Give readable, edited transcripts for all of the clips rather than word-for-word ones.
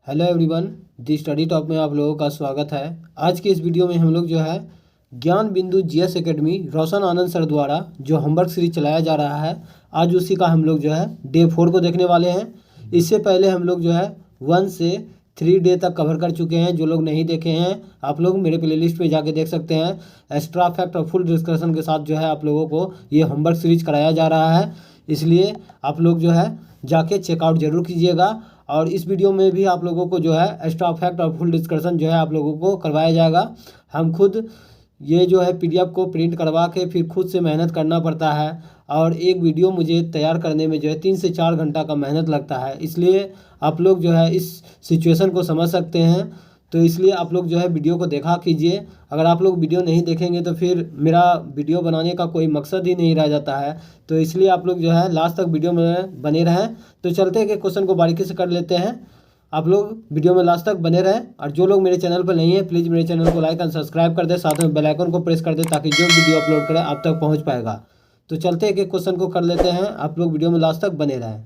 Hello everyone, दी study top में आप लोगों का स्वागत है। आज के इस वीडियो में हम लोग जो है ज्ञान बिंदु जीएस एकेडमी रोशन आनंद सर द्वारा जो होमवर्क सीरीज चलाया जा रहा है, आज उसी का हम लोग जो है डे 4 को देखने वाले हैं। इससे पहले हम लोग जो है 1 से 3 डे तक कवर कर चुके हैं। जो लोग नहीं देखे हैं आप लोग मेरे प्लेलिस्ट में जाके देख सकते हैं। एक्स्ट्रा फैक्ट और फुल डिस्कशन के साथ जो है आप लोगों को ये होमवर्क सीरीज कराया जा रहा है, इसलिए आप लोग जो है जाके चेकआउट जरूर कीजिएगा। और इस वीडियो में भी आप लोगों को जो है एक्स्ट्रा फैक्ट और फुल डिस्कशन जो है आप लोगों को करवाया जाएगा। हम खुद ये जो है पीडीएफ को प्रिंट करवा के फिर खुद से मेहनत करना पड़ता है, और एक वीडियो मुझे तैयार करने में जो है 3 से 4 घंटा का मेहनत लगता है। इसलिए आप लोग जो है इस सिचुएशन को समझ सकते हैं, तो इसलिए आप लोग जो है वीडियो को देखा कीजिए। अगर आप लोग वीडियो नहीं देखेंगे तो फिर मेरा वीडियो बनाने का कोई मकसद ही नहीं रह जाता है। तो इसलिए आप लोग जो है लास्ट तक वीडियो में बने रहें। तो चलते हैं कि क्वेश्चन को बारीकी से कर लेते हैं। आप लोग वीडियो में लास्ट तक बने रहें, और जो लोग मेरे चैनल पर नहीं है प्लीज़ मेरे चैनल को लाइक एंड सब्सक्राइब कर दें, साथ में बेल आइकन को प्रेस कर दें ताकि जो वीडियो अपलोड करें आप तक पहुँच पाएगा। तो चलते हैं कि क्वेश्चन को कर लेते हैं। आप लोग वीडियो में लास्ट तक बने रहें।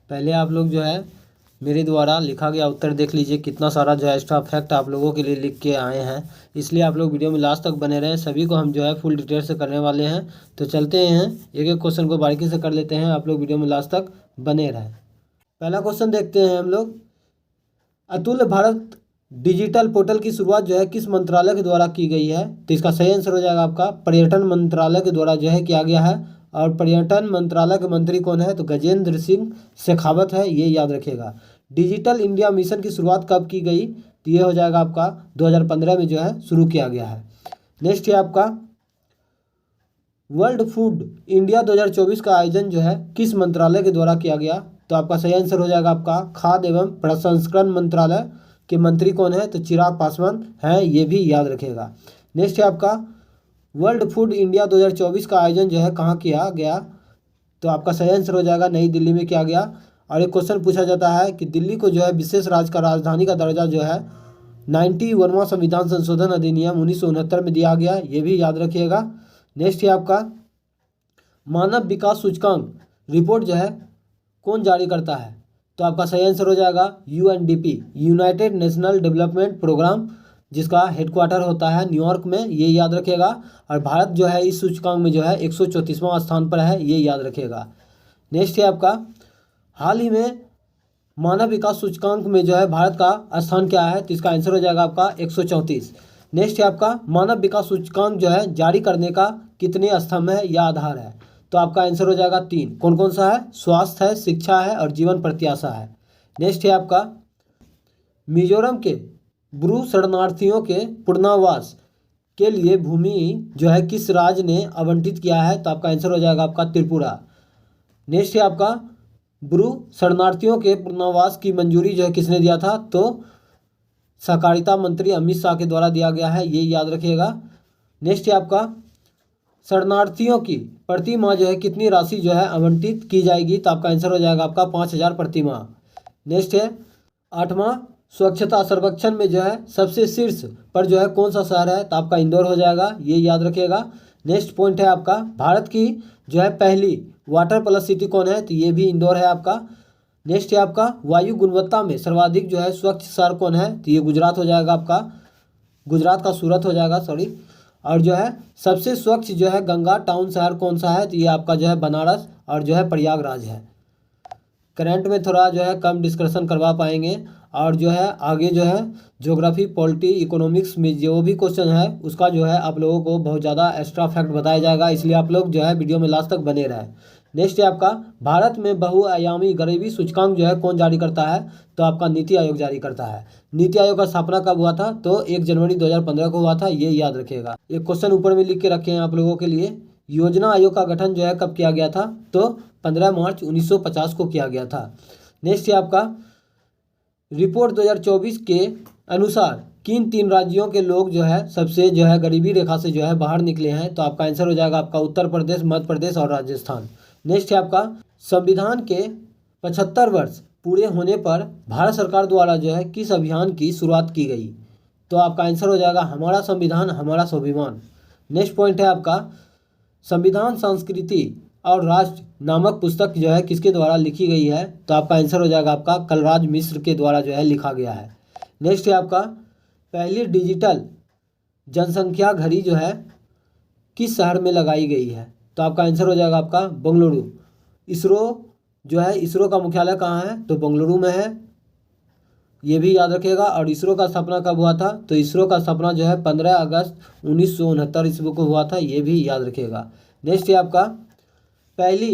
पहले आप लोग जो है मेरे द्वारा लिखा गया उत्तर देख लीजिए। कितना सारा जो है एक्स्ट्रा फैक्ट आप लोगों के लिए लिख के आए हैं, इसलिए आप लोग वीडियो में लास्ट तक बने रहें। सभी को हम जो है फुल डिटेल से करने वाले हैं। तो चलते हैं एक एक क्वेश्चन को बारीकी से कर लेते हैं। आप लोग वीडियो में लास्ट तक बने रहें। पहला क्वेश्चन देखते हैं हम लोग। अतुल्य भारत डिजिटल पोर्टल की शुरुआत जो है किस मंत्रालय के द्वारा की गई है? तो इसका सही आंसर हो जाएगा आपका पर्यटन मंत्रालय के द्वारा जो है किया गया है। और पर्यटन मंत्रालय के मंत्री कौन है? तो गजेंद्र सिंह शेखावत है, ये याद रखिएगा। डिजिटल इंडिया मिशन की शुरुआत कब की गई? तो ये हो जाएगा आपका 2015 में जो है शुरू किया गया है। नेक्स्ट है आपका वर्ल्ड फूड इंडिया 2024 का आयोजन जो है किस मंत्रालय के द्वारा किया गया? तो आपका सही आंसर हो जाएगा आपका खाद्य एवं प्रसंस्करण मंत्रालय के मंत्री कौन है? तो चिराग पासवान है, ये भी याद रखिएगा। नेक्स्ट है आपका वर्ल्ड फूड इंडिया 2024 का आयोजन जो है कहाँ किया गया? तो आपका सही आंसर हो जाएगा नई दिल्ली में किया गया। और एक क्वेश्चन पूछा जाता है कि दिल्ली को जो है विशेष राज्य का राजधानी का दर्जा जो है 91वां संविधान संशोधन अधिनियम 1969 में दिया गया, ये भी याद रखिएगा। नेक्स्ट है आपका मानव विकास सूचकांक रिपोर्ट जो है कौन जारी करता है? तो आपका सही आंसर हो जाएगा UNDP, united national development programme, जिसका हेडक्वार्टर होता है न्यूयॉर्क में, ये याद रखिएगा। और भारत जो है इस सूचकांक में जो है 134वां स्थान पर है, ये याद रखिएगा। नेक्स्ट है आपका हाल ही में मानव विकास सूचकांक में जो है भारत का स्थान क्या है? तो इसका आंसर हो जाएगा आपका 134। नेक्स्ट है आपका मानव विकास सूचकांक जो है जारी करने का कितने स्तंभ है या आधार है? तो आपका आंसर हो जाएगा 3। कौन कौन सा है? स्वास्थ्य है, शिक्षा है और जीवन प्रत्याशा है। नेक्स्ट है आपका मिजोरम के ब्रू शरणार्थियों के पुनर्वास के लिए भूमि जो है किस राज्य ने आवंटित किया है? तो आपका आंसर हो जाएगा आपका त्रिपुरा। नेक्स्ट है आपका ब्रू शरणार्थियों के पुनर्वास की मंजूरी जो है किसने दिया था? तो सहकारिता मंत्री अमित शाह के द्वारा दिया गया है, ये याद रखिएगा। नेक्स्ट है आपका शरणार्थियों की प्रति माह जो है कितनी राशि जो है आवंटित की जाएगी? तो आपका आंसर हो जाएगा आपका 5000 प्रति माह। नेक्स्ट है 8वां स्वच्छता सर्वेक्षण में जो है सबसे शीर्ष पर जो है कौन सा शहर है? तो आपका इंदौर हो जाएगा, ये याद रखिएगा। नेक्स्ट पॉइंट है आपका भारत की जो है पहली वाटर प्लस सिटी कौन है? तो ये भी इंदौर है आपका। नेक्स्ट है आपका वायु गुणवत्ता में सर्वाधिक जो है स्वच्छ शहर कौन है? तो ये गुजरात हो जाएगा आपका, गुजरात का सूरत हो जाएगा, सॉरी। और जो है सबसे स्वच्छ जो है गंगा टाउन शहर कौन सा है? तो ये आपका जो है बनारस और जो है प्रयागराज है। करंट में थोड़ा जो है कम डिस्कशन करवा पाएंगे, और जो है आगे जो है ज्योग्राफी पॉलिटी इकोनॉमिक्स में जो भी क्वेश्चन है उसका जो है आप लोगों को बहुत ज़्यादा एक्स्ट्रा फैक्ट बताया जाएगा, इसलिए आप लोग जो है वीडियो में लास्ट तक बने रहें। नेक्स्ट है आपका भारत में बहुआयामी गरीबी सूचकांक जो है कौन जारी करता है? तो आपका नीति आयोग जारी करता है। नीति आयोग का स्थापना कब हुआ था? तो 1 जनवरी 2015 को हुआ था, ये याद रखिएगा। एक क्वेश्चन ऊपर में लिख के रखे हैं आप लोगों के लिए। योजना आयोग का गठन जो है कब किया गया था? तो 15 मार्च 1950 को किया गया था। नेक्स्ट है आपका रिपोर्ट 2024 के अनुसार किन 3 राज्यों के लोग जो है सबसे जो है गरीबी रेखा से जो है बाहर निकले हैं? तो आपका आंसर हो जाएगा आपका उत्तर प्रदेश, मध्य प्रदेश और राजस्थान। नेक्स्ट है आपका संविधान के 75 वर्ष पूरे होने पर भारत सरकार द्वारा जो है किस अभियान की शुरुआत की गई? तो आपका आंसर हो जाएगा हमारा संविधान हमारा स्वाभिमान। नेक्स्ट पॉइंट है आपका संविधान संस्कृति और राष्ट्र नामक पुस्तक जो है किसके द्वारा लिखी गई है, तो आपका आंसर हो जाएगा आपका कलराज मिश्र के द्वारा जो है लिखा गया है। नेक्स्ट है आपका पहली डिजिटल जनसंख्या घड़ी जो है किस शहर में लगाई गई है, तो आपका आंसर हो जाएगा आपका बेंगलुरु। इसरो का मुख्यालय कहाँ है, तो बेंगलुरु में है, ये भी याद रखिएगा। और इसरो का स्थापना कब हुआ था, तो इसरो का स्थापना जो है 15 अगस्त 1969 ईस्वी को हुआ था, ये भी याद रखिएगा। नेक्स्ट है आपका पहली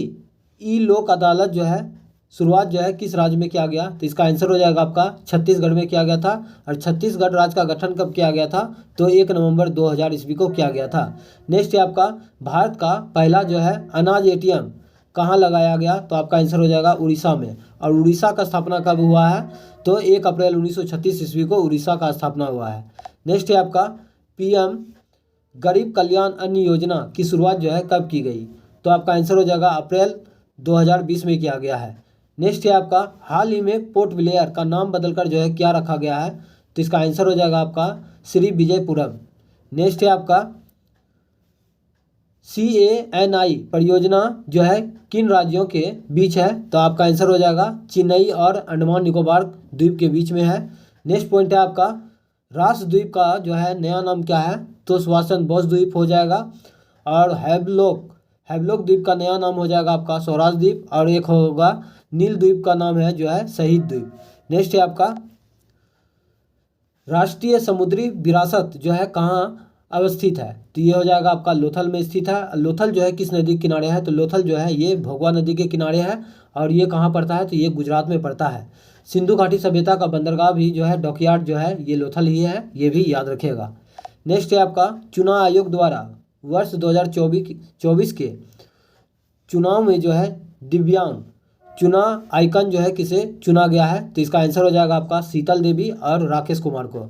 ई लोक अदालत जो है शुरुआत जो है किस राज्य में किया गया, तो इसका आंसर हो जाएगा आपका छत्तीसगढ़ में किया गया था। और छत्तीसगढ़ राज्य का गठन कब किया गया था, तो 1 नवंबर 2000 ईस्वी को किया गया था। नेक्स्ट है आपका भारत का पहला जो है अनाज एटीएम कहाँ लगाया गया, तो आपका आंसर हो जाएगा उड़ीसा में। और उड़ीसा का स्थापना कब हुआ है, तो 1 अप्रैल 1936 ईस्वी को उड़ीसा का स्थापना हुआ है। नेक्स्ट है आपका पीएम गरीब कल्याण अन्न योजना की शुरुआत जो है कब की गई, तो आपका आंसर हो जाएगा अप्रैल 2020 में किया गया है। नेक्स्ट है आपका हाल ही में पोर्ट ब्लेयर का नाम बदलकर जो है क्या रखा गया है, तो इसका आंसर हो जाएगा आपका श्री विजयपुरम। नेक्स्ट है आपका CANI परियोजना जो है किन राज्यों के बीच है, तो आपका आंसर हो जाएगा चेन्नई और अंडमान निकोबार द्वीप के बीच में है। नेक्स्ट पॉइंट है आपका राष्ट्रद्वीप का जो है नया नाम क्या है, तो सुभाष चंद्र बोस द्वीप हो जाएगा। और हैवलॉक द्वीप का नया नाम हो जाएगा आपका स्वराज द्वीप। और एक होगा नील द्वीप का नाम है जो है शहीद द्वीप। नेक्स्ट है आपका राष्ट्रीय समुद्री विरासत जो है कहाँ अवस्थित है, तो ये हो जाएगा आपका लोथल में स्थित है। लोथल जो है किस नदी के किनारे है, तो लोथल जो है ये भोगवा नदी के किनारे है। और ये कहाँ पड़ता है, तो ये गुजरात में पड़ता है। सिंधु घाटी सभ्यता का बंदरगाह भी जो है डॉकयार्ड जो है ये लोथल ही है, ये भी याद रखिएगा। नेक्स्ट है आपका चुनाव आयोग द्वारा वर्ष 2024 के चुनाव में जो है दिव्यांग चुनाव आइकन जो है किसे चुना गया है, तो इसका आंसर हो जाएगा आपका शीतल देवी और राकेश कुमार को।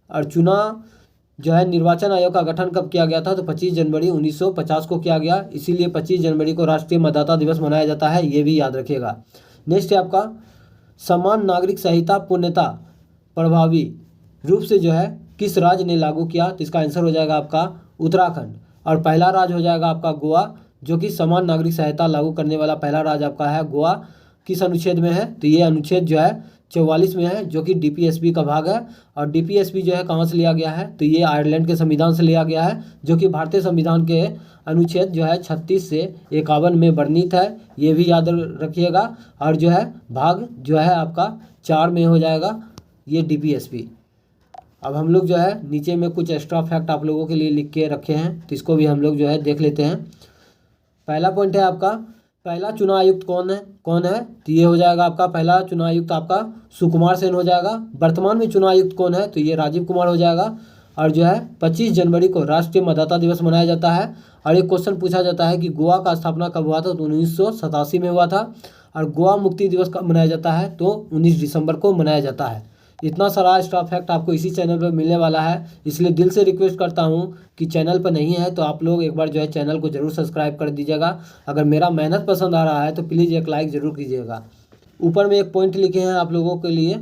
और चुनाव जो है निर्वाचन आयोग का गठन कब किया गया था, तो 25 जनवरी 1950 को किया गया, इसीलिए 25 जनवरी को राष्ट्रीय मतदाता दिवस मनाया जाता है, ये भी याद रखिएगा। नेक्स्ट है आपका समान नागरिक संहिता पूर्णतः प्रभावी रूप से जो है किस राज्य ने लागू किया, तो इसका आंसर हो जाएगा आपका उत्तराखंड। और पहला राज्य हो जाएगा आपका गोवा, जो कि समान नागरिक संहिता लागू करने वाला पहला राज्य आपका है गोवा। किस अनुच्छेद में है, तो ये अनुच्छेद जो है 44 में है, जो कि DPSP का भाग है। और DPSP जो है कहाँ से लिया गया है, तो ये आयरलैंड के संविधान से लिया गया है, जो कि भारतीय संविधान के अनुच्छेद जो है 36 से 51 में वर्णित है, ये भी याद रखिएगा। और जो है भाग जो है आपका 4 में हो जाएगा ये DPSP। अब हम लोग जो है नीचे में कुछ एक्स्ट्रा फैक्ट आप लोगों के लिए लिख के रखे हैं, तो इसको भी हम लोग जो है देख लेते हैं। पहला पॉइंट है आपका पहला चुनाव आयुक्त कौन है, तो ये हो जाएगा आपका पहला चुनाव आयुक्त आपका सुकुमार सेन हो जाएगा। वर्तमान में चुनाव आयुक्त कौन है, तो ये राजीव कुमार हो जाएगा। और जो है 25 जनवरी को राष्ट्रीय मतदाता दिवस मनाया जाता है। और एक क्वेश्चन पूछा जाता है कि गोवा का स्थापना कब हुआ था, तो 1987 में हुआ था। और गोवा मुक्ति दिवस कब मनाया जाता है, तो 19 दिसंबर को मनाया जाता है। इतना सारा एक्स्ट्रा फैक्ट आपको इसी चैनल पर मिलने वाला है, इसलिए दिल से रिक्वेस्ट करता हूं कि चैनल पर नहीं है तो आप लोग एक बार जो है चैनल को जरूर सब्सक्राइब कर दीजिएगा। अगर मेरा मेहनत पसंद आ रहा है तो प्लीज़ एक लाइक ज़रूर कीजिएगा। ऊपर में एक पॉइंट लिखे हैं आप लोगों के लिए,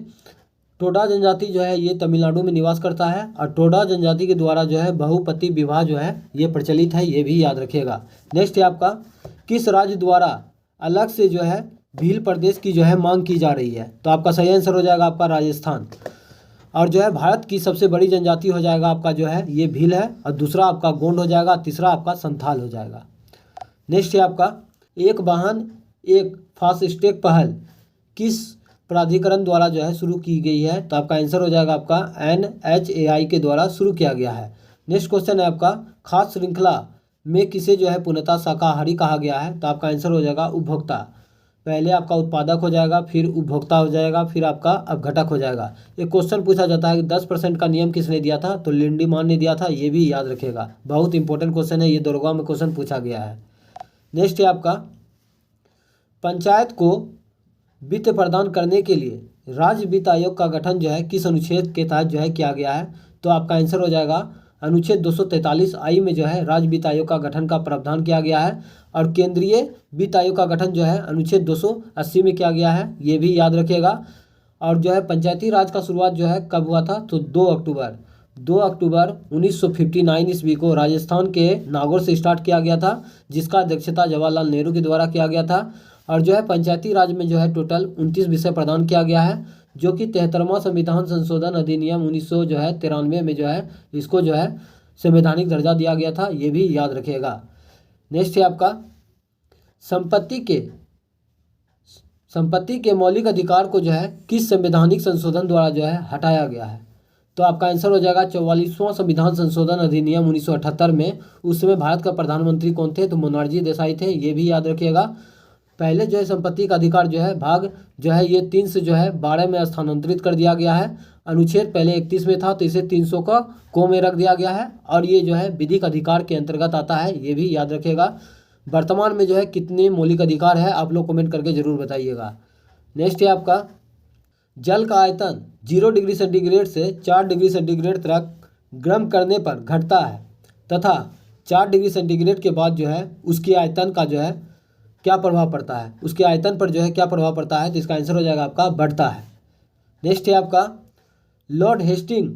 टोडा जनजाति जो है ये तमिलनाडु में निवास करता है। और टोडा जनजाति के द्वारा जो है बहुपति विवाह जो है ये प्रचलित है, ये भी याद रखिएगा। नेक्स्ट है आपका किस राज्य द्वारा अलग से जो है भील प्रदेश की जो है मांग की जा रही है, तो आपका सही आंसर हो जाएगा आपका राजस्थान। और जो है भारत की सबसे बड़ी जनजाति हो जाएगा आपका जो है ये भील है। और दूसरा आपका गोंड हो जाएगा, तीसरा आपका संथाल हो जाएगा। नेक्स्ट है आपका एक वाहन एक फास्टैग पहल किस प्राधिकरण द्वारा जो है शुरू की गई है, तो आपका आंसर हो जाएगा आपका NHAI के द्वारा शुरू किया गया है। नेक्स्ट क्वेश्चन है आपका खाद्य श्रृंखला में किसे जो है पूर्णतः शाकाहारी कहा गया है, तो आपका आंसर हो जाएगा उपभोक्ता। पहले आपका उत्पादक हो जाएगा, फिर उपभोक्ता हो जाएगा, फिर आपका अपघटक हो जाएगा। एक क्वेश्चन पूछा जाता है कि 10% का नियम किसने दिया था, तो लिंडीमान ने दिया था, ये भी याद रखेगा। बहुत इंपॉर्टेंट क्वेश्चन है, ये दरोगा में क्वेश्चन पूछा गया है। नेक्स्ट है आपका पंचायत को वित्त प्रदान करने के लिए राज्य वित्त आयोग का गठन जो है किस अनुच्छेद के तहत जो है किया गया है, तो आपका आंसर हो जाएगा अनुच्छेद 243I में जो है राज्य वित्त आयोग का गठन का प्रावधान किया गया है। और केंद्रीय वित्त आयोग का गठन जो है अनुच्छेद 280 में किया गया है, ये भी याद रखिएगा। और जो है पंचायती राज का शुरुआत जो है कब हुआ था, तो 2 अक्टूबर 2 अक्टूबर 1959 ईस्वी को राजस्थान के नागौर से स्टार्ट किया गया था, जिसका अध्यक्षता जवाहरलाल नेहरू के द्वारा किया गया था। और जो है पंचायती राज में जो है टोटल 29 विषय प्रदान किया गया है, जो कि 73वां संविधान संशोधन अधिनियम 1993 में जो है इसको जो है संवैधानिक दर्जा दिया गया था, ये भी याद रखिएगा। नेक्स्ट है आपका संपत्ति के मौलिक अधिकार को जो है किस संवैधानिक संशोधन द्वारा जो है हटाया गया है। तो आपका आंसर हो जाएगा 44वां संविधान संशोधन अधिनियम 1978 में। उस समय भारत का प्रधानमंत्री कौन थे, तो मोरारजी देसाई थे, ये भी याद रखिएगा। पहले जो है संपत्ति का अधिकार जो है भाग जो है ये 3 से जो है 12 में स्थानांतरित कर दिया गया है। अनुच्छेद पहले 31 में था, तो इसे 300 का को में रख दिया गया है, और ये जो है विधिक अधिकार के अंतर्गत आता है, ये भी याद रखिएगा। वर्तमान में जो है कितने मौलिक अधिकार है आप लोग कमेंट करके जरूर बताइएगा। नेक्स्ट है आपका जल का आयतन 0 डिग्री सेंटीग्रेड से 4 डिग्री सेंटीग्रेड तक गर्म करने पर घटता है, तथा 4 डिग्री सेंटीग्रेड के बाद जो है उसके आयतन का जो है क्या प्रभाव पड़ता है, उसके आयतन पर जो है क्या प्रभाव पड़ता है, तो इसका आंसर हो जाएगा आपका बढ़ता है। नेक्स्ट है आपका लॉर्ड हेस्टिंग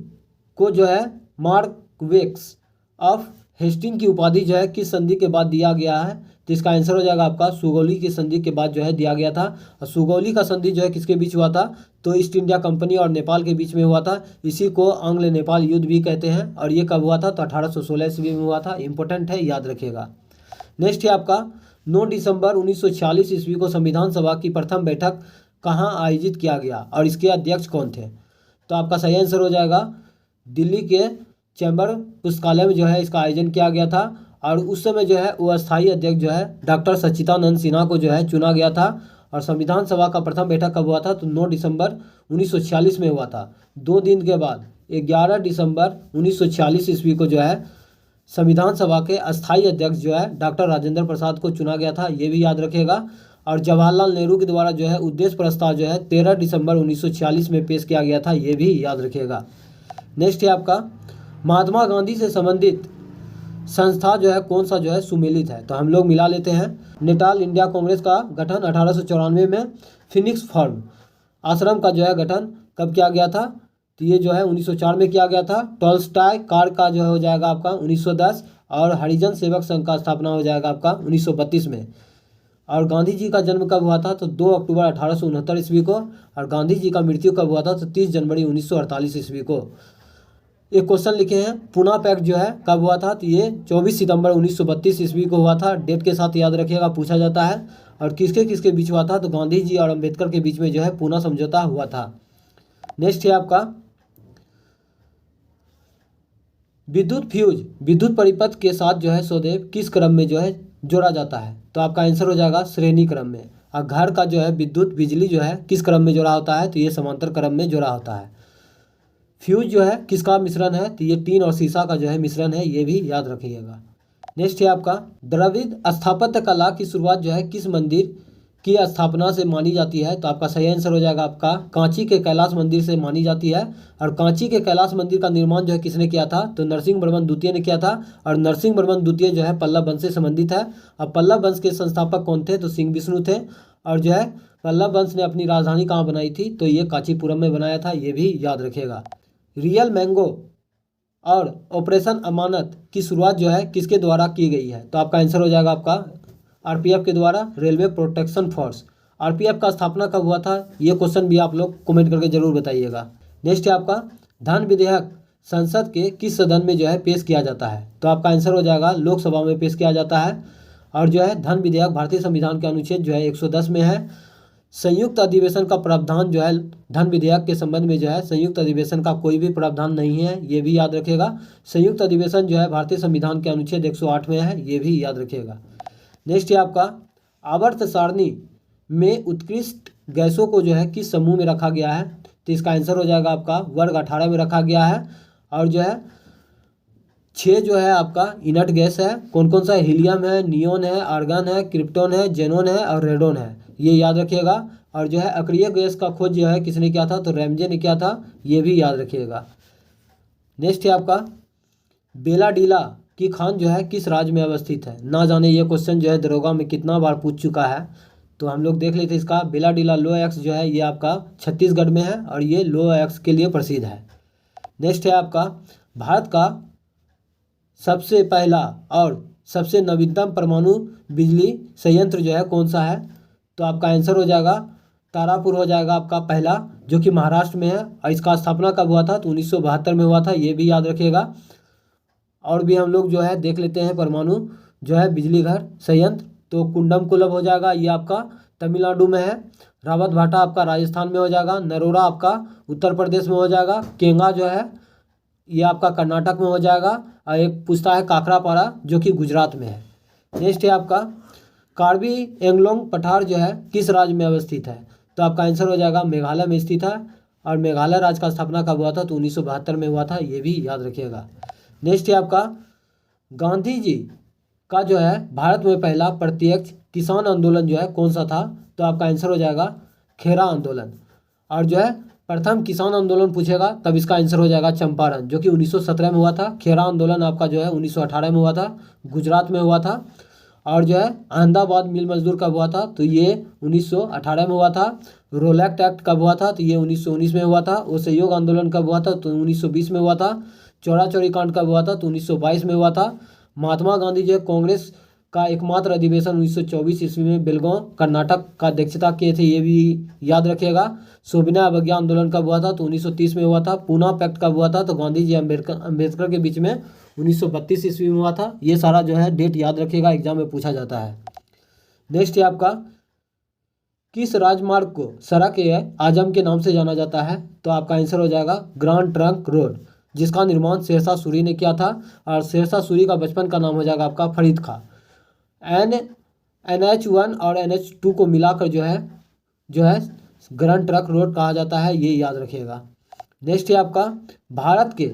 को जो है मार्क्वेस ऑफ हेस्टिंग की उपाधि जो है किस संधि के बाद दिया गया है, तो इसका आंसर हो जाएगा आपका सुगौली की संधि के बाद जो है दिया गया था। और सुगौली का संधि जो है किसके बीच हुआ था, तो ईस्ट इंडिया कंपनी और नेपाल के बीच में हुआ था। इसी को आंग्ल नेपाल युद्ध भी कहते हैं, और ये कब हुआ था, तो 1816 ईस्वी में हुआ था। इंपॉर्टेंट है, याद रखिएगा। नेक्स्ट है आपका 9 दिसंबर 1946 ईस्वी को संविधान सभा की प्रथम बैठक कहाँ आयोजित किया गया, और इसके अध्यक्ष कौन थे, तो आपका सही आंसर हो जाएगा दिल्ली के चैम्बर पुस्तकालय में जो है इसका आयोजन किया गया था। और उस समय जो है वो अस्थायी अध्यक्ष जो है डॉक्टर सच्चिदानंद सिन्हा को जो है चुना गया था। और संविधान सभा का प्रथम बैठक कब हुआ था, तो 9 दिसंबर 1946 में हुआ था। 2 दिन के बाद 11 दिसंबर 1946 ईस्वी को जो है संविधान सभा के अस्थायी अध्यक्ष जो है डॉक्टर राजेंद्र प्रसाद को चुना गया था, ये भी याद रखिएगा। और जवाहरलाल नेहरू के द्वारा जो है उद्देश्य प्रस्ताव जो है 13 दिसंबर 1946 में पेश किया गया था, ये भी याद रखिएगा। नेक्स्ट है आपका महात्मा गांधी से संबंधित संस्था जो है कौन सा जो है सुमेलित है, तो हम लोग मिला लेते हैं। नेटाल इंडिया कांग्रेस का गठन 1894 में, फिनिक्स फार्म आश्रम का जो है गठन कब किया गया था, तो ये जो है 1904 में किया गया था। टॉल्स्टॉय कार का जो है हो जाएगा आपका 1910, और हरिजन सेवक संघ का स्थापना हो जाएगा आपका 1932 में। और गांधी जी का जन्म कब हुआ था, तो 2 अक्टूबर 1869 ईस्वी को। और गांधी जी का मृत्यु कब हुआ था, तो 30 जनवरी 1948 ईस्वी को। एक क्वेश्चन लिखे हैं पुना पैक्ट जो है कब हुआ था, तो ये 24 सितंबर 1932 ईस्वी को हुआ था। डेट के साथ याद रखिएगा, पूछा जाता है। और किसके किसके बीच हुआ था, तो गांधी जी और अम्बेडकर के बीच में जो है पुना समझौता हुआ था। नेक्स्ट है आपका विद्युत फ्यूज विद्युत परिपथ के साथ जो है सदैव किस क्रम में जो है जोड़ा जाता है, तो आपका आंसर हो जाएगा श्रेणी क्रम में। और घर का जो है विद्युत बिजली जो है किस क्रम में जोड़ा होता है, तो ये समांतर क्रम में जोड़ा होता है। फ्यूज जो है किसका मिश्रण है, तो ये टीन और शीशा का जो है मिश्रण है, ये भी याद रखिएगा। नेक्स्ट है आपका द्रविड़ स्थापत्य कला की शुरुआत जो है किस मंदिर की स्थापना से मानी जाती है, तो आपका सही आंसर हो जाएगा आपका कांची के कैलाश मंदिर से मानी जाती है। और कांची के कैलाश मंदिर का निर्माण जो है किसने किया था, तो नरसिंह द्वितीय ने किया था। और नरसिंह द्वितीय जो है पल्लव वंश से संबंधित है। और पल्लव वंश के संस्थापक कौन थे, तो सिंह विष्णु थे। और जो है पल्लव वंश ने अपनी राजधानी कहाँ बनाई थी, तो ये कांचीपुरम में बनाया था, ये भी याद रखिएगा। रियल मैंगो और ऑपरेशन अमानत की शुरुआत जो है किसके द्वारा की गई है, तो आपका आंसर हो जाएगा आपका आरपीएफ के द्वारा, रेलवे प्रोटेक्शन फोर्स। आरपीएफ का स्थापना कब हुआ था, ये क्वेश्चन भी आप लोग कमेंट करके जरूर बताइएगा। नेक्स्ट है आपका धन विधेयक संसद के किस सदन में जो है पेश किया जाता है, तो आपका आंसर हो जाएगा लोकसभा में पेश किया जाता है। और जो है धन विधेयक भारतीय संविधान के अनुच्छेद जो है 110 में है। संयुक्त अधिवेशन का प्रावधान जो है धन विधेयक के संबंध में जो है संयुक्त अधिवेशन का कोई भी प्रावधान नहीं है, ये भी याद रखिएगा। संयुक्त अधिवेशन जो है भारतीय संविधान के अनुच्छेद 108 में है, ये भी याद रखिएगा। नेक्स्ट है आपका आवर्त सारणी में उत्कृष्ट गैसों को जो है किस समूह में रखा गया है, तो इसका आंसर हो जाएगा आपका वर्ग 18 में रखा गया है। और जो है 6 जो है आपका इनर्ट गैस है, कौन कौन सा, हीलियम है, नियोन है, आर्गन है, क्रिप्टॉन है, जेनोन है और रेडोन है, ये याद रखिएगा। और जो है अक्रिय गैस का खोज जो है किसने किया था, तो रैमजे ने किया था, ये भी याद रखिएगा। नेक्स्ट है आपका बेलाडीला की खान जो है किस राज्य में अवस्थित है, ना जाने ये क्वेश्चन जो है दरोगा में कितना बार पूछ चुका है, तो हम लोग देख लेते हैं इसका। बेलाडीला लोएक्स जो है ये आपका छत्तीसगढ़ में है, और ये लोएक्स के लिए प्रसिद्ध है। नेक्स्ट है आपका भारत का सबसे पहला और सबसे नवीनतम परमाणु बिजली संयंत्र जो है कौन सा है? तो आपका आंसर हो जाएगा तारापुर हो जाएगा आपका पहला, जो कि महाराष्ट्र में है। और इसका स्थापना कब हुआ था? तो 1972 में हुआ था, ये भी याद रखिएगा। और भी हम लोग जो है देख लेते हैं परमाणु जो है बिजली घर संयंत्र। तो कुंडमकुलम हो जाएगा, ये आपका तमिलनाडु में है। रावत भाटा आपका राजस्थान में हो जाएगा। नरोरा आपका उत्तर प्रदेश में हो जाएगा। केंगा जो है ये आपका कर्नाटक में हो जाएगा। और एक पूछता है काकरापारा जो कि गुजरात में है। नेक्स्ट है आपका कार्बी एंगलोंग पठार जो है किस राज्य में अवस्थित है? तो आपका आंसर हो जाएगा मेघालय में स्थित है। और मेघालय राज्य का स्थापना कब हुआ था? तो 1972 में हुआ था, ये भी याद रखिएगा। नेक्स्ट है आपका गांधी जी का जो है भारत में पहला प्रत्यक्ष किसान आंदोलन जो है कौन सा था? तो आपका आंसर हो जाएगा खेरा आंदोलन। और जो है प्रथम किसान आंदोलन पूछेगा तब इसका आंसर हो जाएगा चंपारण, जो कि 1917 में हुआ था। खेरा आंदोलन आपका जो है 1918 में हुआ था, गुजरात में हुआ था। और जो है अहमदाबाद मिल मजदूर कब हुआ था? तो ये 1918 में हुआ था। रोलैक्ट एक्ट कब हुआ था? तो ये 1919 में हुआ था। वो सहयोग आंदोलन कब हुआ था? तो 1920 में हुआ था। चौरा चौरी कांड कब हुआ था? तो 1922 में हुआ था। महात्मा गांधी जो है कांग्रेस का एकमात्र अधिवेशन 1924 ईस्वी में बेलगांव कर्नाटक का अध्यक्षता किए थे, ये भी याद रखिएगा। सोबिना अवज्ञा आंदोलन कब हुआ था? तो 1930 में हुआ था। पूना पैक्ट कब हुआ था? तो गांधी जी अम्बेडकर के बीच में 1932 ईस्वी में हुआ था। ये सारा जो है डेट याद रखिएगा, एग्जाम में पूछा जाता है। नेक्स्ट है आपका किस राजमार्ग को सड़क ए आजम के नाम से जाना जाता है? तो आपका आंसर हो जाएगा ग्रांड ट्रंक रोड, जिसका निर्माण शेरशाह सूरी ने किया था। और शेरशाह सूरी का बचपन का नाम हो जाएगा आपका फरीद खां। NH1 और NH2 को मिलाकर जो है ग्रांड ट्रंक रोड कहा जाता है, ये याद रखिएगा। नेक्स्ट है आपका भारत के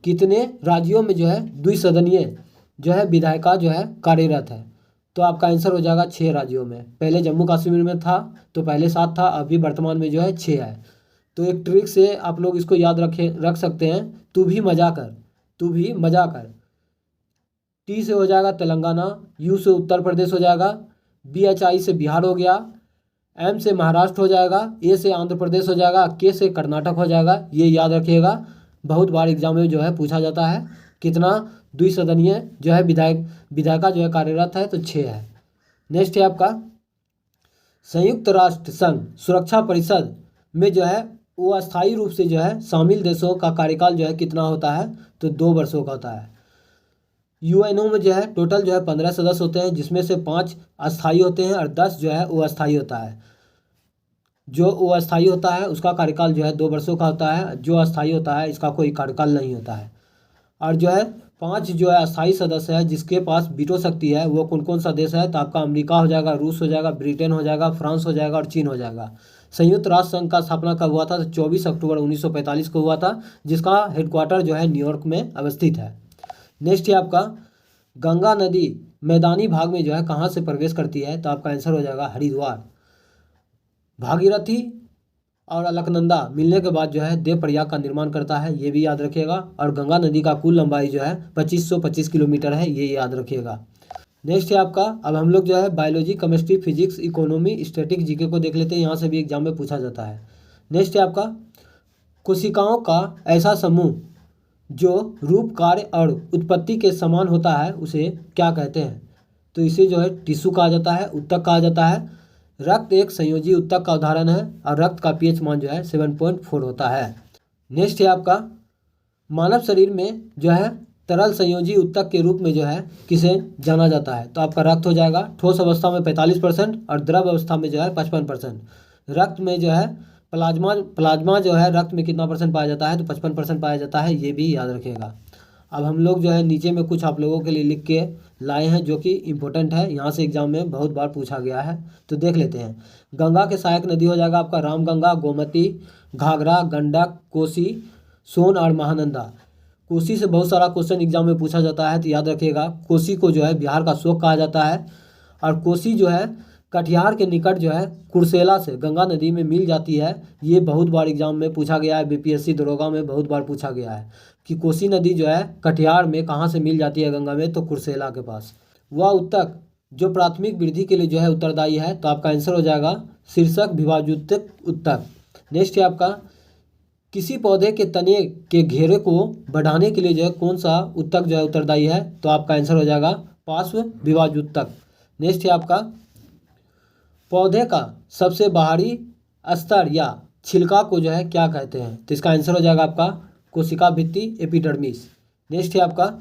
कितने राज्यों में जो है द्विसदनीय जो है विधायिका जो है कार्यरत है? तो आपका आंसर हो जाएगा 6 राज्यों में। पहले जम्मू कश्मीर में था, तो पहले 7 था, अभी वर्तमान में जो है 6 है। तो एक ट्रिक से आप लोग इसको याद रख सकते हैं, तू भी मजा कर। T से हो जाएगा तेलंगाना, U से उत्तर प्रदेश हो जाएगा, BHI से बिहार हो गया, M से महाराष्ट्र हो जाएगा, A से आंध्र प्रदेश हो जाएगा, K से कर्नाटक हो जाएगा। ये याद रखिएगा, बहुत बार एग्जाम में जो है पूछा जाता है। कितना द्विसदनीय जो है विधायिका जो है कार्यरत है? तो 6 है। नेक्स्ट है आपका संयुक्त राष्ट्र संघ सुरक्षा परिषद में जो है वो अस्थायी रूप से जो है शामिल देशों का कार्यकाल जो है कितना होता है? तो 2 वर्षों का होता है। UNO में जो है टोटल जो है 15 सदस्य होते हैं, जिसमें से 5 अस्थायी होते हैं और 10 जो है वो अस्थायी होता है। जो वो अस्थायी होता है उसका कार्यकाल जो है 2 वर्षों का होता है। जो अस्थायी होता है इसका कोई कार्यकाल नहीं होता है। और जो है 5 जो है अस्थायी सदस्य है जिसके पास वीटो शक्ति है, वो कौन कौन सा देश है? तो आपका अमेरिका हो जाएगा, रूस हो जाएगा, ब्रिटेन हो जाएगा, फ्रांस हो जाएगा और चीन हो जाएगा। संयुक्त राष्ट्र संघ का स्थापना कब हुआ था? तो 24 अक्टूबर 1945 को हुआ था, जिसका हेडक्वार्टर जो है न्यूयॉर्क में अवस्थित है। नेक्स्ट है आपका गंगा नदी मैदानी भाग में जो है कहाँ से प्रवेश करती है? तो आपका आंसर हो जाएगा हरिद्वार। भागीरथी और अलकनंदा मिलने के बाद जो है देवप्रयाग का निर्माण करता है, ये भी याद रखिएगा। और गंगा नदी का कुल लंबाई जो है 2525 किलोमीटर है, ये याद रखिएगा। नेक्स्ट है आपका अब हम लोग जो है biology, chemistry, physics, economy, static, GK को देख लेते हैं, यहाँ से भी एग्जाम में पूछा जाता है। नेक्स्ट है आपका कोशिकाओं का ऐसा समूह जो रूप, कार्य और उत्पत्ति के समान होता है उसे क्या कहते हैं? तो इसे जो है टिश्यू कहा जाता है, उत्तक कहा जाता है। रक्त एक संयोजी उत्तक का उदाहरण है और रक्त का pH मान जो है 7.4 होता है। नेक्स्ट है आपका मानव शरीर में जो है तरल संयोजी उत्तक के रूप में जो है किसे जाना जाता है? तो आपका रक्त हो जाएगा। ठोस अवस्था में 45% और द्रव अवस्था में जो है 55%। रक्त में जो है प्लाज्मा जो है रक्त में कितना परसेंट पाया जाता है? तो 55% पाया जाता है, ये भी याद रखिएगा। अब हम लोग जो है नीचे में कुछ आप लोगों के लिए लिख के लाए हैं जो कि इम्पोर्टेंट है, यहाँ से एग्जाम में बहुत बार पूछा गया है, तो देख लेते हैं। गंगा के सहायक नदी हो जाएगा आपका रामगंगा, गोमती, घाघरा, गंडक, कोसी, सोन और महानंदा। कोसी से बहुत सारा क्वेश्चन एग्जाम में पूछा जाता है, तो याद रखिएगा कोसी को जो है बिहार का शोक कहा जाता है। और कोसी जो है कटिहार के निकट जो है कुर्सेला से गंगा नदी में मिल जाती है। ये बहुत बार एग्जाम में पूछा गया है, BPSC दरोगा में बहुत बार पूछा गया है कि कोसी नदी जो है कटिहार में कहाँ से मिल जाती है गंगा में? तो कुर्सेला के पास। वह उत्तक जो प्राथमिक वृद्धि के लिए जो है उत्तरदायी है, तो आपका आंसर हो जाएगा शीर्षक विभाजोत्तक उत्तक। नेक्स्ट है आपका किसी पौधे के तने के घेरे को बढ़ाने के लिए जो है कौन सा उत्तक जो है उत्तरदायी है, तो आपका आंसर हो जाएगा पार्श्व विभाज्य उत्तक। नेक्स्ट है आपका पौधे का सबसे बाहरी स्तर या छिलका को जो है क्या कहते हैं, तो इसका आंसर हो जाएगा आपका कोशिका भित्ति एपिडर्मिस। नेक्स्ट है आपका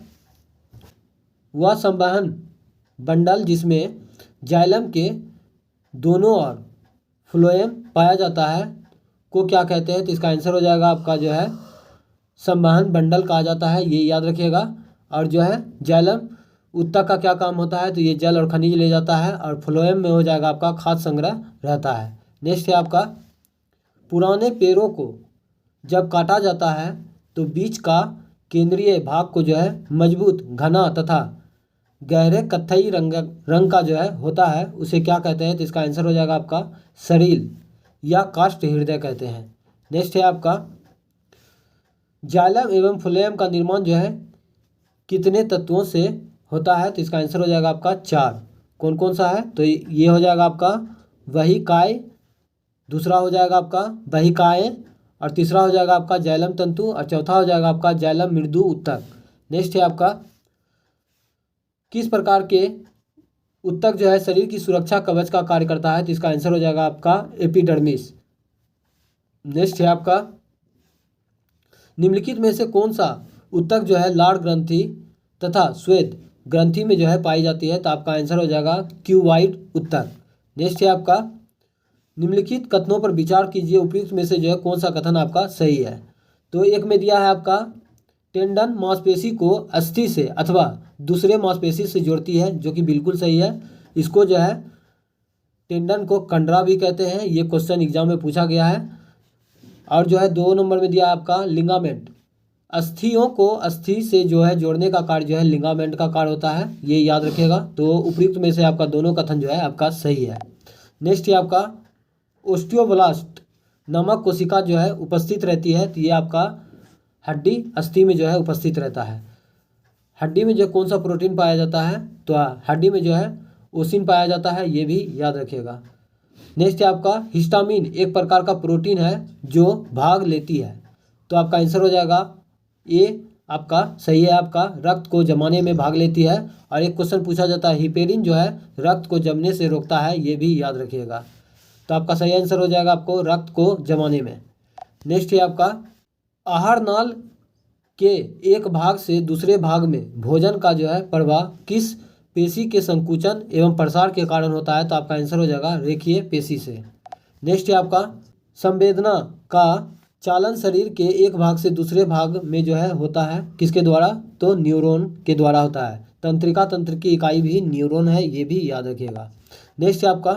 वह संवहन बंडल जिसमें जाइलम के दोनों ओर फ्लोएम पाया जाता है को क्या कहते हैं, तो इसका आंसर हो जाएगा आपका जो है संवहन बंडल कहा जाता है, ये याद रखिएगा। और जो है जाइलम उत्तक का क्या काम होता है, तो ये जल और खनिज ले जाता है, और फ्लोएम में हो जाएगा आपका खाद्य संग्रह रहता है। नेक्स्ट है आपका पुराने पेड़ों को जब काटा जाता है तो बीच का केंद्रीय भाग को जो है मजबूत घना तथा गहरे कत्थई रंग का जो है होता है, उसे क्या कहते हैं, तो इसका आंसर हो जाएगा आपका सरील या काष्ठ हृदय कहते हैं। नेक्स्ट है आपका जाइलम एवं फ्लोएम का निर्माण जो है कितने तत्वों से होता है, तो इसका आंसर हो जाएगा आपका 4। कौन कौन सा है, तो ये हो जाएगा आपका वहिकाय, दूसरा हो जाएगा आपका वहिकाय, और तीसरा हो जाएगा आपका जाइलम तंतु, और चौथा हो जाएगा आपका जाइलम मृदु उत्तक। नेक्स्ट है आपका किस प्रकार के उत्तक जो है शरीर की सुरक्षा कवच का कार्य करता है, तो इसका आंसर हो जाएगा आपका एपिडर्मिस। नेक्स्ट है आपका निम्नलिखित में से कौन सा उत्तक जो है लाड़ ग्रंथि तथा श्वेत ग्रंथि में जो है पाई जाती है, तो आपका आंसर हो जाएगा क्यूवाइड उत्तक। नेक्स्ट है आपका निम्नलिखित कथनों पर विचार कीजिए, उपयुक्त में से जो है कौन सा कथन आपका सही है। तो एक में दिया है आपका टेंडन मांसपेशी को अस्थि से अथवा दूसरे मांसपेशी से जोड़ती है, जो कि बिल्कुल सही है। इसको जो है टेंडन को कंडरा भी कहते हैं, ये क्वेश्चन एग्जाम में पूछा गया है। और जो है 2 नंबर में दिया है आपका लिंगामेंट, अस्थियों को अस्थि से जो है जोड़ने का कार्य जो है लिंगामेंट का कार्य होता है, ये याद रखिएगा। तो उपयुक्त में से आपका दोनों कथन जो है आपका सही है। नेक्स्ट है आपका ओस्टियोब्लास्ट नामक कोशिका जो है उपस्थित रहती है, तो ये आपका हड्डी अस्थि में जो है उपस्थित रहता है। हड्डी में जो कौन सा प्रोटीन पाया जाता है, तो हड्डी में जो है ओसिन पाया जाता है, ये भी याद रखिएगा। नेक्स्ट है आपका हिस्टामिन एक प्रकार का प्रोटीन है जो भाग लेती है, तो आपका आंसर हो जाएगा ये आपका सही है। आपका रक्त को जमाने में भाग लेती है। और एक क्वेश्चन पूछा जाता है हिपेरिन जो है रक्त को जमने से रोकता है, ये भी याद रखिएगा। तो आपका सही आंसर हो जाएगा आपको रक्त को जमाने में। नेक्स्ट है आपका आहार नाल के एक भाग से दूसरे भाग में भोजन का जो है प्रवाह किस पेशी के संकुचन एवं प्रसार के कारण होता है, तो आपका आंसर हो जाएगा रेखीय पेशी से। नेक्स्ट है आपका संवेदना का चालन शरीर के एक भाग से दूसरे भाग में जो है होता है किसके द्वारा, तो न्यूरॉन के द्वारा होता है। तंत्रिका तंत्र की इकाई भी न्यूरॉन है, ये भी याद रखिएगा। नेक्स्ट है आपका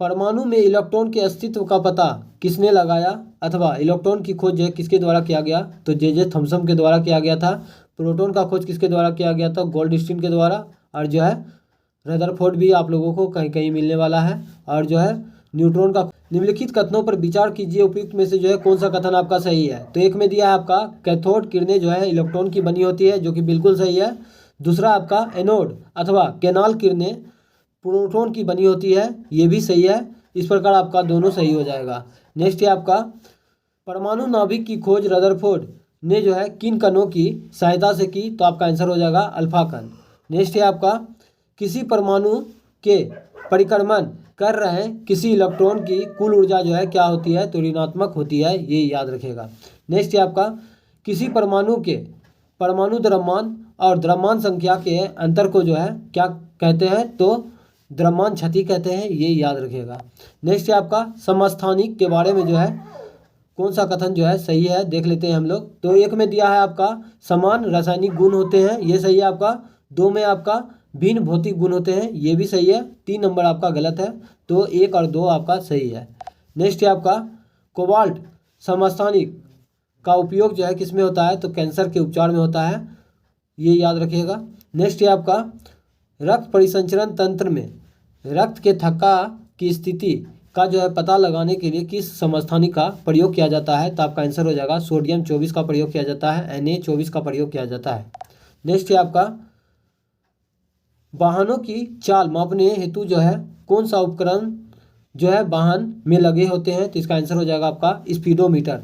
परमाणु में इलेक्ट्रॉन के अस्तित्व का पता किसने लगाया अथवा इलेक्ट्रॉन की खोज जो है किसके द्वारा किया गया, तो जे थॉमसन के द्वारा किया गया था। प्रोटॉन का खोज किसके द्वारा किया गया था, गोल्डस्टीन के द्वारा। और जो है रदरफोर्ड भी आप लोगों को कहीं कहीं मिलने वाला है। और जो है न्यूट्रॉन का निम्नलिखित कथनों पर विचार कीजिए, उपयुक्त में से जो है कौन सा कथन आपका सही है। तो एक में दिया है आपका कैथोड किरणें जो है इलेक्ट्रॉन की बनी होती है, जो कि बिल्कुल सही है। दूसरा आपका एनोड अथवा कैनाल किरणें प्रोटॉन की बनी होती है, ये भी सही है। इस प्रकार आपका दोनों सही हो जाएगा। नेक्स्ट है आपका परमाणु नाभिक की खोज रदरफोर्ड ने जो है किन कणों की सहायता से की, तो आपका आंसर हो जाएगा अल्फा कण। नेक्स्ट है आपका किसी परमाणु के परिक्रमण कर रहे किसी इलेक्ट्रॉन की कुल ऊर्जा जो है क्या होती है, तो ऋणात्मक होती है, ये याद रखेगा। नेक्स्ट है आपका किसी परमाणु के परमाणु द्रव्यमान और द्रव्यमान संख्या के अंतर को जो है क्या कहते हैं, तो द्रव्यमान क्षति कहते हैं, ये याद रखिएगा। नेक्स्ट है आपका समस्थानिक के बारे में जो है कौन सा कथन जो है सही है, देख लेते हैं हम लोग। तो एक में दिया है आपका समान रासायनिक गुण होते हैं, ये सही है आपका। 2 में आपका भिन्न भौतिक गुण होते हैं, ये भी सही है। 3 नंबर आपका गलत है, तो 1 और 2 आपका सही है। नेक्स्ट है आपका कोबाल्ट समस्थानिक का उपयोग जो है किस में होता है, तो कैंसर के उपचार में होता है, ये याद रखिएगा। नेक्स्ट है आपका रक्त परिसंचरण तंत्र में रक्त के थक्का की स्थिति का जो है पता लगाने के लिए किस समस्थानिक का प्रयोग किया जाता है, तो आपका आंसर हो जाएगा सोडियम 24 का प्रयोग किया जाता है, Na24 का प्रयोग किया जाता है। नेक्स्ट है आपका वाहनों की चाल मापने हेतु जो है कौन सा उपकरण जो है वाहन में लगे होते हैं, तो इसका आंसर हो जाएगा आपका स्पीडोमीटर।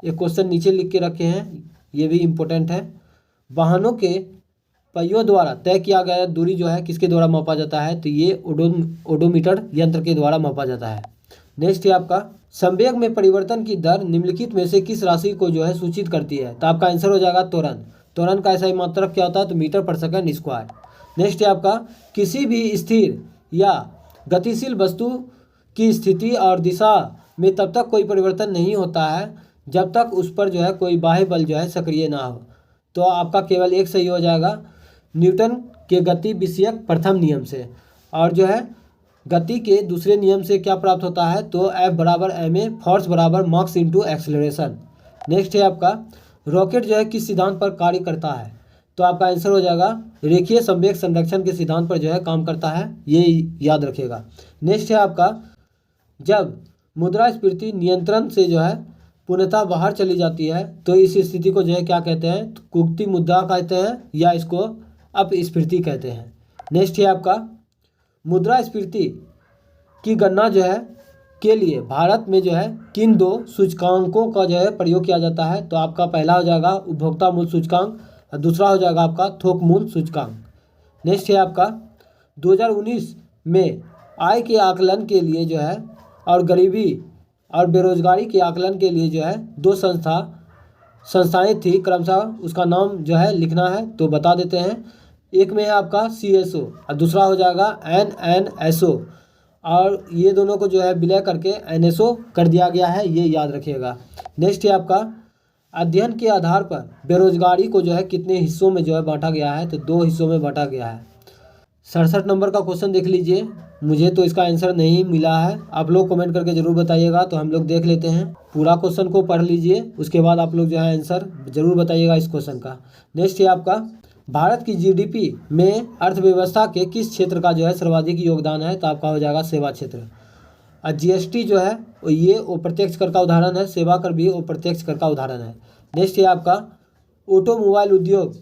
एक क्वेश्चन नीचे लिख के रखे हैं, ये भी इम्पोर्टेंट है। वाहनों के पहियों द्वारा तय किया गया दूरी जो है किसके द्वारा मापा जाता है, तो ये ओडोमीटर यंत्र के द्वारा मापा जाता है। नेक्स्ट है आपका संवेग में परिवर्तन की दर निम्नलिखित में से किस राशि को जो है सूचित करती है, तो आपका आंसर हो जाएगा त्वरण। त्वरण का ऐसा मात्रक क्या होता है, तो मीटर पर सेकंड स्क्वायर। नेक्स्ट है आपका किसी भी स्थिर या गतिशील वस्तु की स्थिति और दिशा में तब तक कोई परिवर्तन नहीं होता है जब तक उस पर जो है कोई बाह्य बल जो है सक्रिय ना हो, तो आपका केवल एक सही हो जाएगा न्यूटन के गति विषयक प्रथम नियम से। और जो है गति के दूसरे नियम से क्या प्राप्त होता है, तो F बराबर ma, फोर्स बराबर मास इंटू एक्सेलरेशन। नेक्स्ट है आपका रॉकेट जो है किस सिद्धांत पर कार्य करता है, तो आपका आंसर हो जाएगा रेखीय संवेग संरक्षण के सिद्धांत पर जो है काम करता है, ये याद रखिएगा। नेक्स्ट है आपका जब मुद्रास्फीति नियंत्रण से जो है पूर्णतः बाहर चली जाती है, तो इस स्थिति को जो है क्या कहते हैं, तो कुंती मुद्रा कहते हैं या इसको अपस्फीति कहते हैं। नेक्स्ट है आपका मुद्रास्फीति की गणना जो है के लिए भारत में जो है किन दो सूचकांकों का जो है प्रयोग किया जाता है, तो आपका पहला हो जाएगा उपभोक्ता मूल्य सूचकांक और दूसरा हो जाएगा आपका थोक मूल्य सूचकांक। नेक्स्ट है आपका 2019 में आय के आकलन के लिए जो है और गरीबी और बेरोजगारी के आकलन के लिए जो है दो संस्थाएं थी, क्रमशः उसका नाम जो है लिखना है तो बता देते हैं। एक में है आपका CSO और दूसरा हो जाएगा NNSO, और ये दोनों को जो है विलय करके NSO कर दिया गया है, ये याद रखिएगा। नेक्स्ट है आपका अध्ययन के आधार पर बेरोजगारी को जो है कितने हिस्सों में जो है बांटा गया है, तो 2 हिस्सों में बांटा गया है। 67 नंबर का क्वेश्चन देख लीजिए, मुझे तो इसका आंसर नहीं मिला है, आप लोग कमेंट करके ज़रूर बताइएगा, तो हम लोग देख लेते हैं। पूरा क्वेश्चन को पढ़ लीजिए, उसके बाद आप लोग जो है आंसर ज़रूर बताइएगा इस क्वेश्चन का। नेक्स्ट है आपका भारत की GDP में अर्थव्यवस्था के किस क्षेत्र का जो है सर्वाधिक योगदान है, तो आपका हो जाएगा सेवा क्षेत्र। और GST जो है ये अप्रत्यक्ष कर का उदाहरण है, सेवा कर भी अप्रत्यक्ष कर का उदाहरण है। नेक्स्ट है आपका ऑटोमोबाइल उद्योग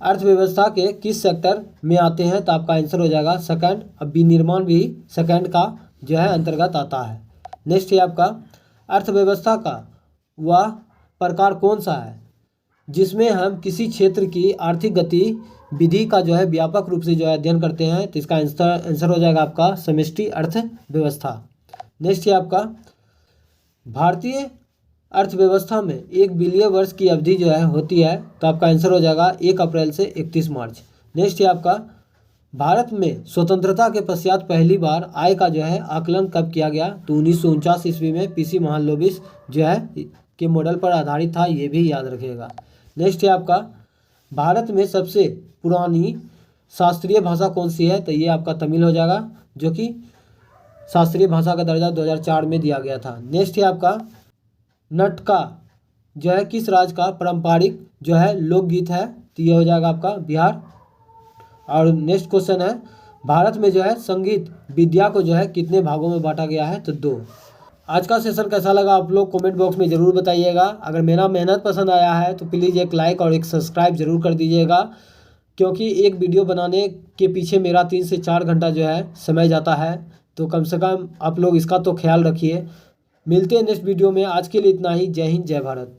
अर्थव्यवस्था के किस सेक्टर में आते हैं, तो आपका आंसर हो जाएगा सेकंड। अब विनिर्माण भी सेकंड का जो है अंतर्गत आता है। नेक्स्ट है आपका अर्थव्यवस्था का वह प्रकार कौन सा है जिसमें हम किसी क्षेत्र की आर्थिक गतिविधि का जो है व्यापक रूप से जो है अध्ययन करते हैं, तो इसका आंसर हो जाएगा आपका समष्टि अर्थव्यवस्था। नेक्स्ट है आपका भारतीय अर्थव्यवस्था में 1 बिलियन वर्ष की अवधि जो है होती है, तो आपका आंसर हो जाएगा 1 अप्रैल से 31 मार्च। नेक्स्ट है आपका भारत में स्वतंत्रता के पश्चात पहली बार आय का जो है आकलन कब किया गया, तो 1949 ईस्वी में PC महालनोबिस जो है के मॉडल पर आधारित था, ये भी याद रखिएगा। नेक्स्ट है आपका भारत में सबसे पुरानी शास्त्रीय भाषा कौन सी है, तो ये आपका तमिल हो जाएगा, जो कि शास्त्रीय भाषा का दर्जा 2004 में दिया गया था। नेक्स्ट है आपका नटका जो है किस राज्य का पारंपरिक जो है लोकगीत है, तो ये हो जाएगा आपका बिहार। और नेक्स्ट क्वेश्चन है भारत में जो है संगीत विद्या को जो है कितने भागों में बांटा गया है, तो 2। आज का सेशन कैसा लगा आप लोग कमेंट बॉक्स में ज़रूर बताइएगा। अगर मेरा मेहनत पसंद आया है तो प्लीज़ एक लाइक और एक सब्सक्राइब ज़रूर कर दीजिएगा, क्योंकि एक वीडियो बनाने के पीछे मेरा 3 से 4 घंटा जो है समय जाता है, तो कम से कम आप लोग इसका तो ख्याल रखिए। मिलते हैं नेक्स्ट वीडियो में, आज के लिए इतना ही। जय हिंद, जय भारत।